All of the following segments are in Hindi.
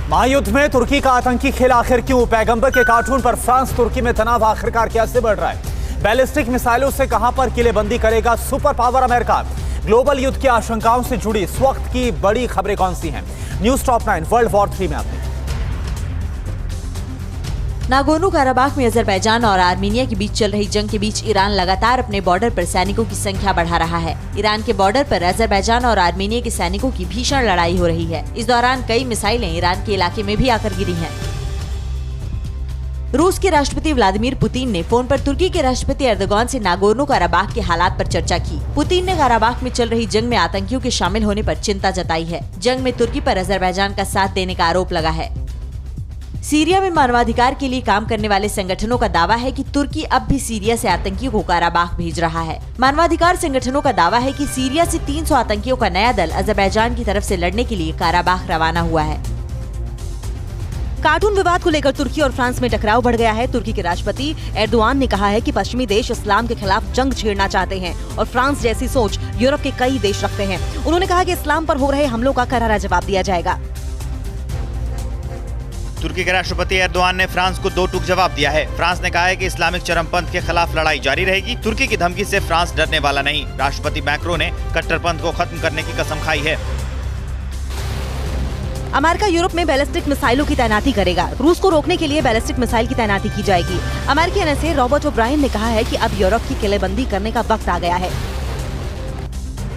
महायुद्ध में तुर्की का आतंकी खेल आखिर क्यों? पैगंबर के कार्टून पर फ्रांस तुर्की में तनाव आखिरकार कैसे बढ़ रहा है? बैलिस्टिक मिसाइलों से कहां पर किलेबंदी करेगा सुपर पावर अमेरिका? ग्लोबल युद्ध की आशंकाओं से जुड़ी इस वक्त की बड़ी खबरें कौन सी हैं? न्यूज टॉप 9 वर्ल्ड वॉर 3 में आपने नागोर्नो काराबाख में अजरबैजान और आर्मीनिया के बीच चल रही जंग के बीच ईरान लगातार अपने बॉर्डर पर सैनिकों की संख्या बढ़ा रहा है। ईरान के बॉर्डर पर अजरबैजान और आर्मीनिया के सैनिकों की भीषण लड़ाई हो रही है। इस दौरान कई मिसाइलें ईरान के इलाके में भी आकर गिरी हैं। रूस के राष्ट्रपति व्लादिमीर पुतिन ने फोन पर तुर्की के राष्ट्रपति एर्दोगान से नागोर्नो काराबाख के हालात पर चर्चा की। पुतिन ने काराबाख में चल रही जंग में आतंकियों के शामिल होने पर चिंता जताई है। जंग में तुर्की पर अजरबैजान का साथ देने का आरोप लगा है। सीरिया में मानवाधिकार के लिए काम करने वाले संगठनों का दावा है कि तुर्की अब भी सीरिया से आतंकियों को काराबाख भेज रहा है। मानवाधिकार संगठनों का दावा है कि सीरिया से 300 आतंकियों का नया दल अजरबैजान की तरफ से लड़ने के लिए काराबाख रवाना हुआ है। कार्टून विवाद को लेकर तुर्की और फ्रांस में टकराव बढ़ गया है। तुर्की के राष्ट्रपति एर्दोगान ने कहा है कि पश्चिमी देश इस्लाम के खिलाफ जंग छेड़ना चाहते हैं और फ्रांस जैसी सोच यूरोप के कई देश रखते हैं। उन्होंने कहा कि इस्लाम पर हो रहे हमलों का करारा जवाब दिया जाएगा। तुर्की के राष्ट्रपति एर्दोगान ने फ्रांस को 2 टूक जवाब दिया है। फ्रांस ने कहा है कि इस्लामिक चरमपंथ के खिलाफ लड़ाई जारी रहेगी। तुर्की की धमकी से फ्रांस डरने वाला नहीं। राष्ट्रपति मैक्रो ने कट्टरपंथ को खत्म करने की कसम खाई है। अमेरिका यूरोप में बैलिस्टिक मिसाइलों की तैनाती करेगा। रूस को रोकने के लिए बैलिस्टिक मिसाइल की तैनाती की जाएगी। अमेरिकी एनएसए रॉबर्ट ओब्रायन ने कहा है कि अब यूरोप की किलेबंदी करने का वक्त आ गया है।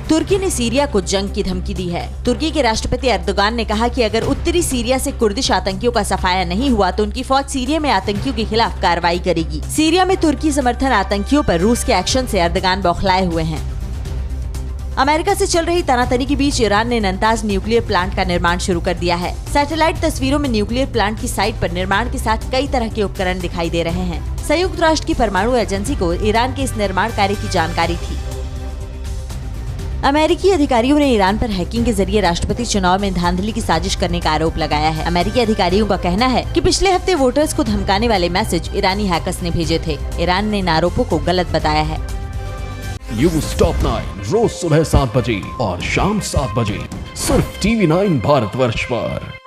तुर्की ने सीरिया को जंग की धमकी दी है। तुर्की के राष्ट्रपति एर्दोगान ने कहा कि अगर उत्तरी सीरिया से कुर्दिश आतंकियों का सफाया नहीं हुआ तो उनकी फौज सीरिया में आतंकियों के खिलाफ कार्रवाई करेगी। सीरिया में तुर्की समर्थन आतंकियों पर रूस के एक्शन से एर्दोगान बौखलाए हुए हैं। अमेरिका से चल रही तनातनी के बीच ईरान ने नंताज न्यूक्लियर प्लांट का निर्माण शुरू कर दिया है। सैटेलाइट तस्वीरों में न्यूक्लियर प्लांट की साइट पर निर्माण के साथ कई तरह के उपकरण दिखाई दे रहे हैं। संयुक्त राष्ट्र की परमाणु एजेंसी को ईरान के इस निर्माण कार्य की जानकारी थी। अमेरिकी अधिकारियों ने ईरान पर हैकिंग के जरिए राष्ट्रपति चुनाव में धांधली की साजिश करने का आरोप लगाया है। अमेरिकी अधिकारियों का कहना है कि पिछले हफ्ते वोटर्स को धमकाने वाले मैसेज ईरानी हैकर्स ने भेजे थे। ईरान ने इन आरोपों को गलत बताया है। न्यूज टॉप 9 रोज सुबह 7 बजे और शाम 7 बजे सिर्फ TV9 भारतवर्ष पर।